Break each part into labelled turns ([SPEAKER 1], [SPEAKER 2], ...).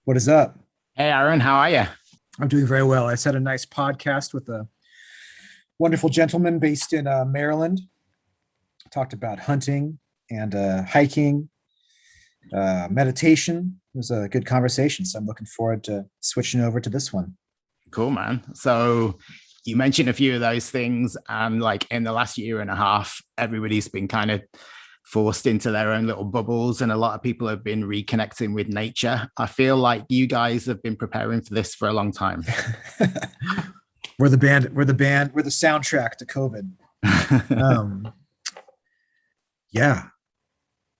[SPEAKER 1] What is up?
[SPEAKER 2] Hey Aaron, how are you?
[SPEAKER 1] I'm doing very well. I just had a nice podcast with a wonderful gentleman based in Maryland. Talked about hunting and hiking, meditation. It was a good conversation. So I'm looking forward to switching over to this one.
[SPEAKER 2] Cool, man. So you mentioned a few of those things, and like in the last year and a half, everybody's been kind of forced into their own little bubbles, and a lot of people have been reconnecting with nature. I feel like you guys have been preparing for this for a long time.
[SPEAKER 1] We're the band. We're the band. We're the soundtrack to COVID. Um, yeah,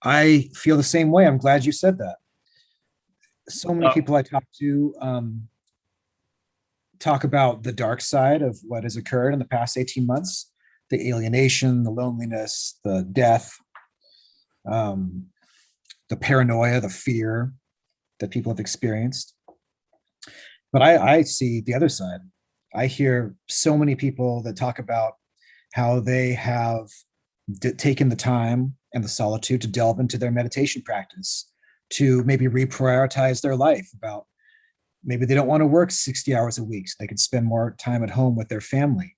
[SPEAKER 1] I feel the same way. I'm glad you said that. So many people I talk to talk about the dark side of what has occurred in the past 18 months, the alienation, the loneliness, the death, the paranoia, the fear that people have experienced. But I see the other side. I hear so many people that talk about how they have taken the time and the solitude to delve into their meditation practice, to maybe reprioritize their life. About maybe they don't want to work 60 hours a week, so they can spend more time at home with their family,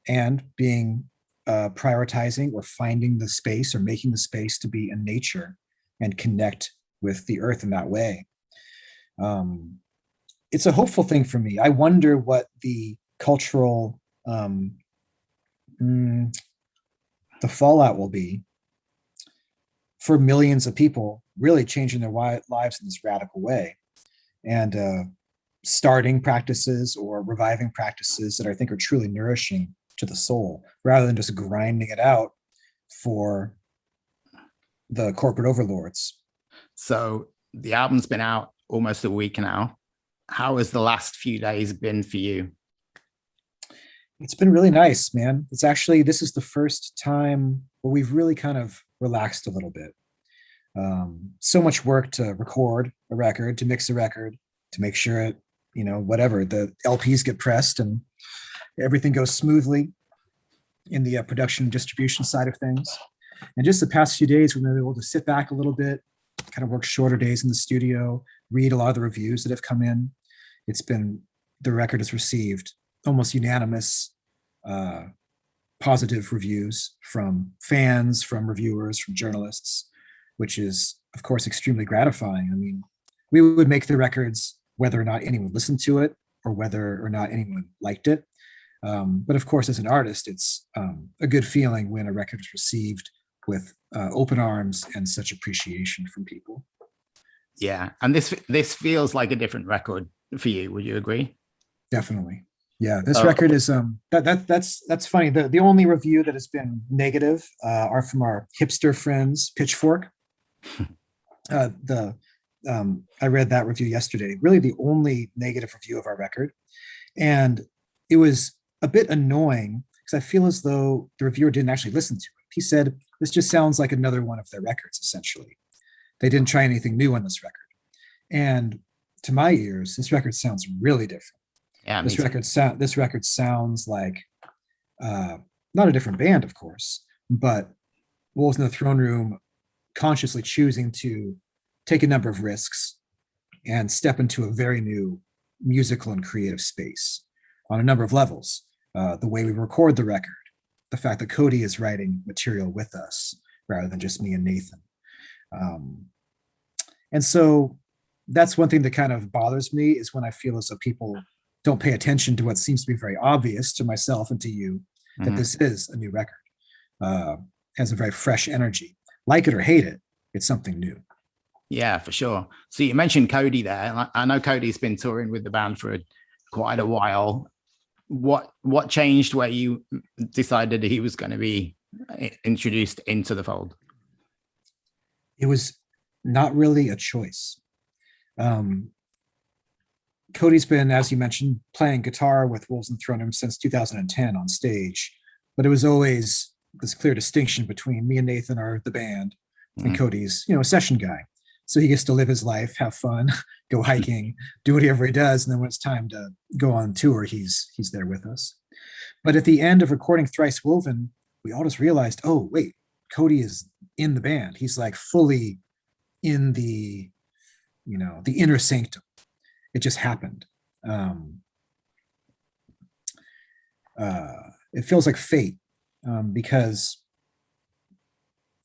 [SPEAKER 1] and being prioritizing or finding the space or making the space to be in nature and connect with the earth in that way. It's a hopeful thing for me. I wonder what the cultural the fallout will be for millions of people really changing their lives in this radical way, and starting practices or reviving practices that I think are truly nourishing to the soul, rather than just grinding it out for the corporate overlords.
[SPEAKER 2] So the album's been out almost a week now. How has the last few days been for you?
[SPEAKER 1] It's been really nice, man. This is the first time where we've really kind of relaxed a little bit. So much work to record a record, to mix a record, to make sure it, whatever, the LPs get pressed and everything goes smoothly in the production and distribution side of things. And just the past few days, we've been able to sit back a little bit, kind of work shorter days in the studio, read a lot of the reviews that have come in. The record has received almost unanimous positive reviews from fans, from reviewers, from journalists, which is, of course, extremely gratifying. I mean, we would make the records whether or not anyone listened to it or whether or not anyone liked it. But of course, as an artist, it's a good feeling when a record is received with open arms and such appreciation from people.
[SPEAKER 2] Yeah, and this feels like a different record for you. Would you agree?
[SPEAKER 1] Definitely. Yeah, this record is that's funny. The only review that has been negative are from our hipster friends, Pitchfork. I read that review yesterday. Really, the only negative review of our record, and it was a bit annoying because I feel as though the reviewer didn't actually listen to it. He said this just sounds like another one of their records. Essentially, they didn't try anything new on this record, and to my ears, this record sounds really different.
[SPEAKER 2] Yeah,
[SPEAKER 1] this record sounds like not a different band, of course, but Wolves in the Throne Room consciously choosing to take a number of risks and step into a very new musical and creative space on a number of levels. The way we record the record, the fact that Kody is writing material with us rather than just me and Nathan. And so that's one thing that kind of bothers me, is when I feel as though people don't pay attention to what seems to be very obvious to myself and to you, that this is a new record, has a very fresh energy. Like it or hate it, it's something new.
[SPEAKER 2] Yeah, for sure. So you mentioned Kody there. I know Kody's been touring with the band for quite a while. What changed where you decided he was going to be introduced into the fold?
[SPEAKER 1] It was not really a choice. Kody's been, as you mentioned, playing guitar with Wolves in the Throne Room since 2010 on stage, but it was always this clear distinction between me and Nathan are the band, and Kody's, a session guy. So he gets to live his life, have fun, go hiking, do whatever he does, and then when it's time to go on tour, he's there with us. But at the end of recording Thrice Woven, we all just realized, oh wait, Kody is in the band. He's like fully in the, the inner sanctum. It just happened. It feels like fate, because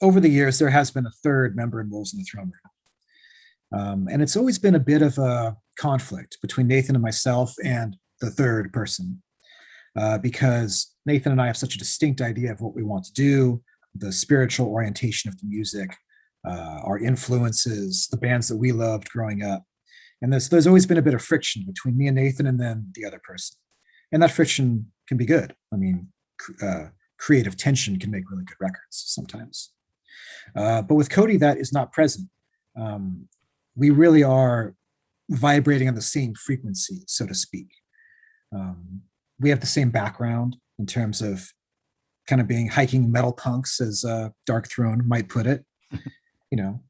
[SPEAKER 1] over the years there has been a third member in Wolves in the Throne Room, and it's always been a bit of a conflict between Nathan and myself and the third person, because Nathan and I have such a distinct idea of what we want to do, the spiritual orientation of the music, our influences, the bands that we loved growing up. And there's always been a bit of friction between me and Nathan and then the other person. And that friction can be good. I mean, creative tension can make really good records sometimes. But with Kody, that is not present. We really are vibrating on the same frequency, so to speak. We have the same background in terms of kind of being hiking metal punks, as Dark Throne might put it. You know,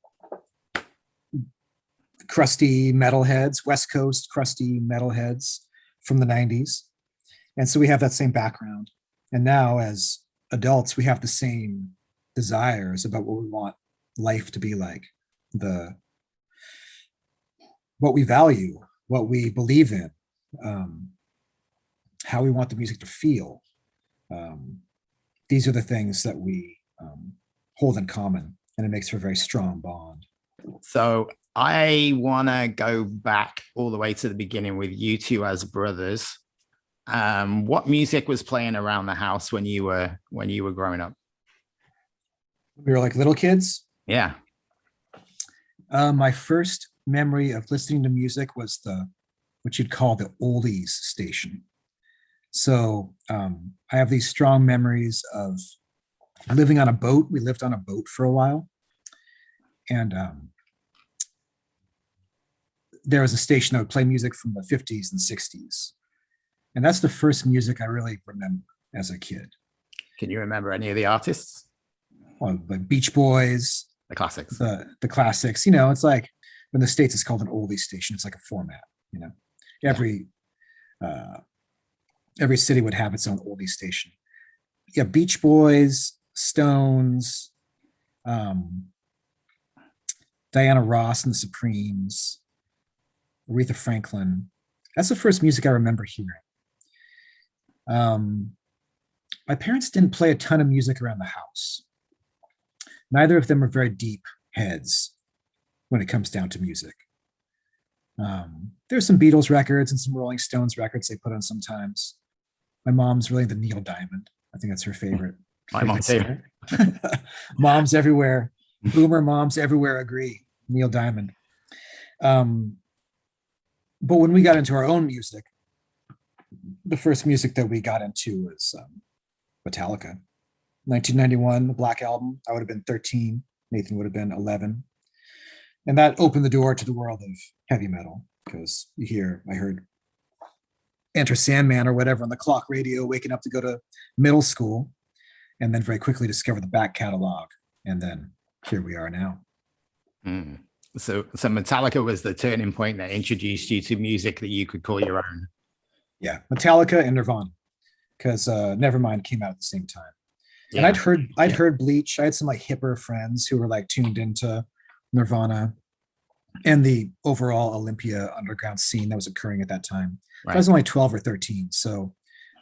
[SPEAKER 1] crusty metalheads, West Coast crusty metalheads from the 90s. And so we have that same background. And now as adults, we have the same desires about what we want life to be like, what we value, what we believe in, how we want the music to feel. These are the things that we hold in common, and it makes for a very strong bond.
[SPEAKER 2] So I want to go back all the way to the beginning with you two as brothers. What music was playing around the house when you were growing up?
[SPEAKER 1] We were like little kids.
[SPEAKER 2] Yeah.
[SPEAKER 1] My first memory of listening to music was what you'd call the oldies station. So I have these strong memories of living on a boat. We lived on a boat for a while. And there was a station that would play music from the 50s and 60s. And that's the first music I really remember as a kid.
[SPEAKER 2] Can you remember any of the artists?
[SPEAKER 1] Well, the Beach Boys.
[SPEAKER 2] The classics.
[SPEAKER 1] The classics. You know, it's like, in the States, it's called an oldie station. It's like a format, you know. Every city would have its own oldie station. Yeah, Beach Boys, Stones, Diana Ross and the Supremes, Aretha Franklin. That's the first music I remember hearing. My parents didn't play a ton of music around the house. Neither of them are very deep heads when it comes down to music. There's some Beatles records and some Rolling Stones records they put on sometimes. My mom's really the Neil Diamond. I think that's her favorite.
[SPEAKER 2] My mom too.
[SPEAKER 1] Moms everywhere, boomer moms everywhere agree. Neil Diamond. But when we got into our own music, the first music that we got into was Metallica. 1991, the Black Album. I would have been 13. Nathan would have been 11. And that opened the door to the world of heavy metal, because I heard Enter Sandman or whatever on the clock radio, waking up to go to middle school, and then very quickly discovered the back catalog. And then here we are now.
[SPEAKER 2] Mm. So Metallica was the turning point that introduced you to music that you could call your own.
[SPEAKER 1] Yeah, Metallica and Nirvana, because Nevermind came out at the same time. Yeah. And I'd heard Bleach. I had some like hipper friends who were like tuned into Nirvana and the overall Olympia underground scene that was occurring at that time. Right. I was only 12 or 13, so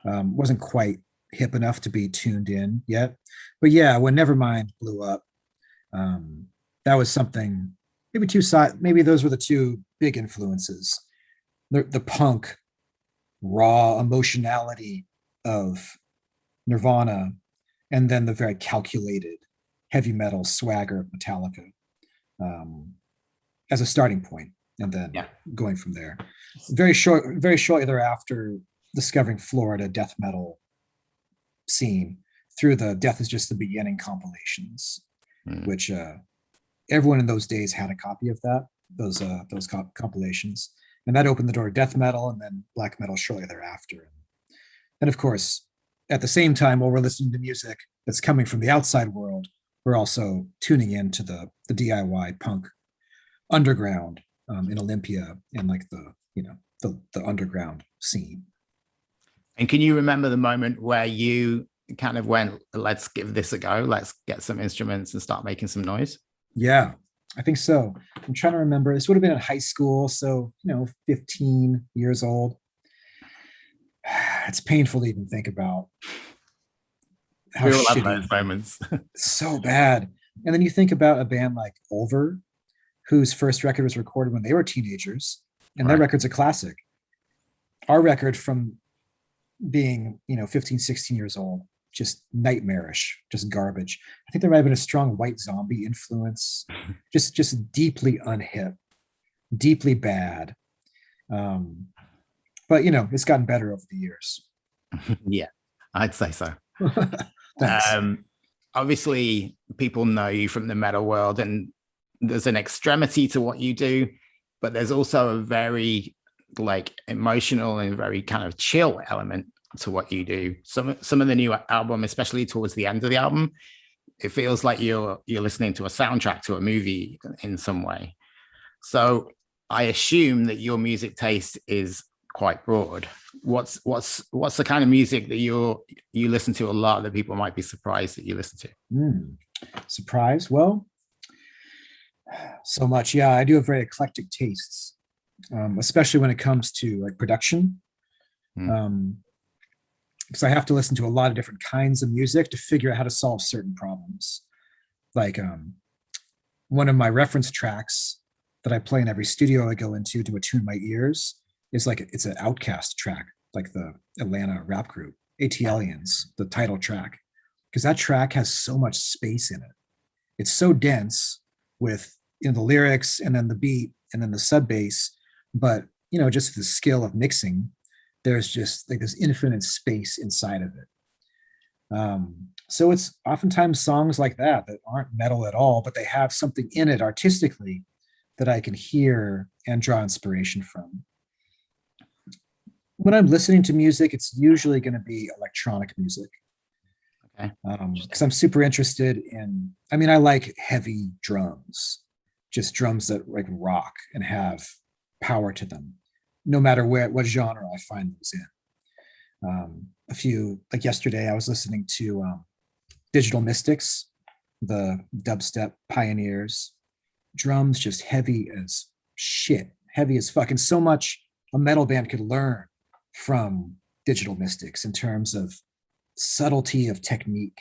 [SPEAKER 1] wasn't quite hip enough to be tuned in yet. But yeah, when Nevermind blew up, that was something. Maybe those were the two big influences: the punk, raw emotionality of Nirvana, and then the very calculated heavy metal swagger of Metallica as a starting point, and then going from there. Very shortly thereafter, discovering Florida death metal scene through the Death Is Just the Beginning compilations, which everyone in those days had a copy of those compilations, and that opened the door to death metal and then black metal shortly thereafter. And of course, at the same time, while we're listening to music that's coming from the outside world, we're also tuning into the DIY punk underground in Olympia and like the underground scene.
[SPEAKER 2] And can you remember the moment where you kind of went, let's give this a go, let's get some instruments and start making some noise?
[SPEAKER 1] Yeah. I think so. I'm trying to remember. This would have been in high school, so 15 years old. It's painful to even think about how
[SPEAKER 2] We all have
[SPEAKER 1] shitty,
[SPEAKER 2] those moments.
[SPEAKER 1] so bad. And then you think about a band like Ulver, whose first record was recorded when they were teenagers, and their
[SPEAKER 2] Right.
[SPEAKER 1] record's a classic. Our record from being 15, 16 years old, just nightmarish, just garbage. I think there might have been a strong White Zombie influence, just deeply unhip, deeply bad. But it's gotten better over the years.
[SPEAKER 2] Yeah, I'd say so.
[SPEAKER 1] Thanks.
[SPEAKER 2] Obviously, people know you from the metal world, and there's an extremity to what you do, but there's also a very like emotional and very kind of chill element to what you do. Some of the new album, especially towards the end of the album, it feels like you're listening to a soundtrack to a movie in some way. So I assume that your music taste is quite broad. What's the kind of music that you listen to a lot that people might be surprised that you listen to?
[SPEAKER 1] Surprise? Well, so much. Yeah, I do have very eclectic tastes, especially when it comes to like production. Because I have to listen to a lot of different kinds of music to figure out how to solve certain problems. Like one of my reference tracks that I play in every studio I go into to attune my ears is like it's an Outkast track, like the Atlanta rap group ATLians, the title track, because that track has so much space in it. It's so dense with the lyrics and then the beat and then the sub bass, but just the skill of mixing. There's just like this infinite space inside of it. So it's oftentimes songs like that aren't metal at all, but they have something in it artistically that I can hear and draw inspiration from. When I'm listening to music, it's usually going to be electronic music.
[SPEAKER 2] Okay.
[SPEAKER 1] Because I'm super interested in, I like heavy drums, just drums that like rock and have power to them, no matter what genre I find those in. A few, like yesterday, I was listening to Digital Mystics, the dubstep pioneers, drums just heavy as shit, heavy as fuck. And so much a metal band could learn from Digital Mystics in terms of subtlety of technique,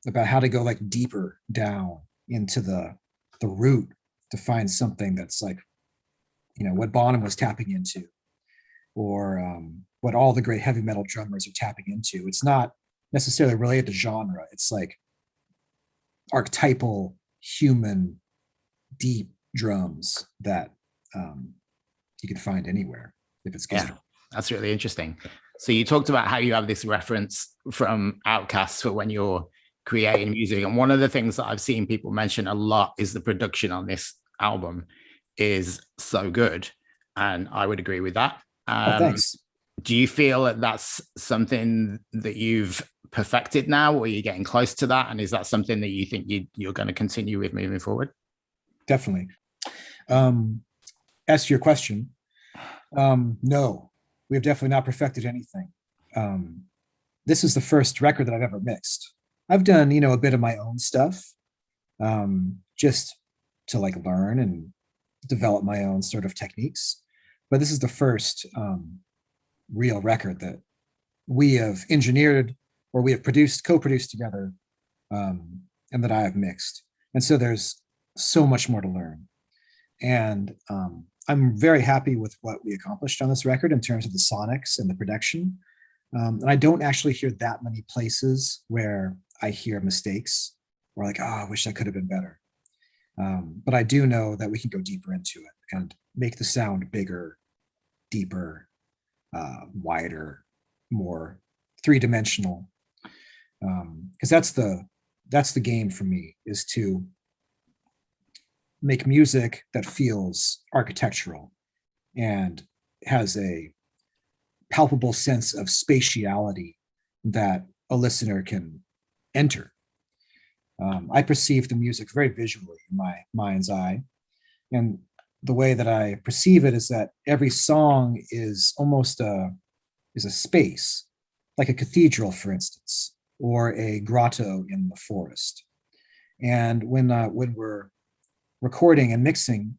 [SPEAKER 1] about how to go like deeper down into the root to find something that's like, what Bonham was tapping into, or what all the great heavy metal drummers are tapping into. It's not necessarily related to genre. It's like archetypal, human, deep drums that you can find anywhere if it's good.
[SPEAKER 2] Yeah, that's really interesting. So you talked about how you have this reference from Outkast for when you're creating music. And one of the things that I've seen people mention a lot is the production on this album is so good. And I would agree with that.
[SPEAKER 1] Thanks.
[SPEAKER 2] Do you feel that that's something that you've perfected now, or you're getting close to that? And is that something that you think you're going to continue with moving forward?
[SPEAKER 1] Definitely. As to your question, no, we have definitely not perfected anything. This is the first record that I've ever mixed. I've done, a bit of my own stuff, just to like learn and develop my own sort of techniques. But this is the first real record that we have engineered or we have co-produced together, and that I have mixed. And so there's so much more to learn. And I'm very happy with what we accomplished on this record in terms of the sonics and the production. And I don't actually hear that many places where I hear mistakes or like, I wish that could have been better. But I do know that we can go deeper into it and make the sound bigger, deeper, wider, more three-dimensional. Because that's the game for me, is to make music that feels architectural and has a palpable sense of spatiality that a listener can enter. I perceive the music very visually in my mind's eye. And the way that I perceive it is that every song is almost a space, like a cathedral, for instance, or a grotto in the forest. And when recording and mixing,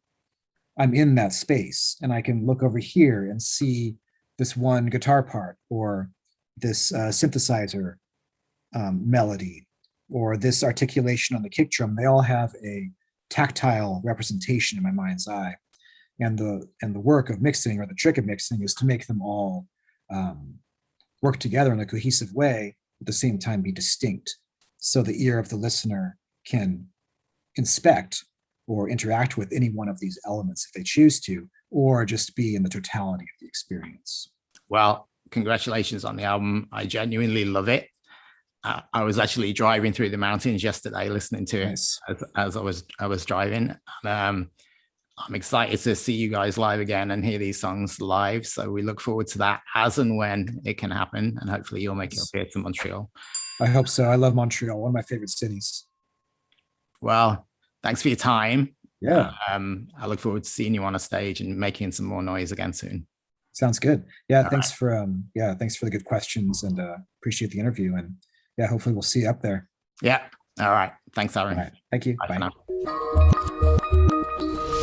[SPEAKER 1] I'm in that space, and I can look over here and see this one guitar part, or this synthesizer melody, or this articulation on the kick drum. They all have a tactile representation in my mind's eye. And the work of mixing, or the trick of mixing, is to make them all work together in a cohesive way, at the same time be distinct, so the ear of the listener can inspect or interact with any one of these elements if they choose to, or just be in the totality of the experience.
[SPEAKER 2] Well, congratulations on the album. I genuinely love it. I was actually driving through the mountains yesterday listening to it.
[SPEAKER 1] Nice.
[SPEAKER 2] as I was driving. I'm excited to see you guys live again and hear these songs live. So we look forward to that as and when it can happen. And hopefully you'll make it up here to Montreal.
[SPEAKER 1] I hope so. I love Montreal, one of my favorite cities.
[SPEAKER 2] Well, thanks for your time.
[SPEAKER 1] Yeah.
[SPEAKER 2] I look forward to seeing you on a stage and making some more noise again soon.
[SPEAKER 1] Sounds good. Yeah.
[SPEAKER 2] All
[SPEAKER 1] Thanks for the good questions, and appreciate the interview. And yeah, hopefully we'll see you up there.
[SPEAKER 2] Yeah. All right. Thanks, Aaron.
[SPEAKER 1] All right. Thank you.
[SPEAKER 2] Bye.
[SPEAKER 1] Bye.
[SPEAKER 2] For now.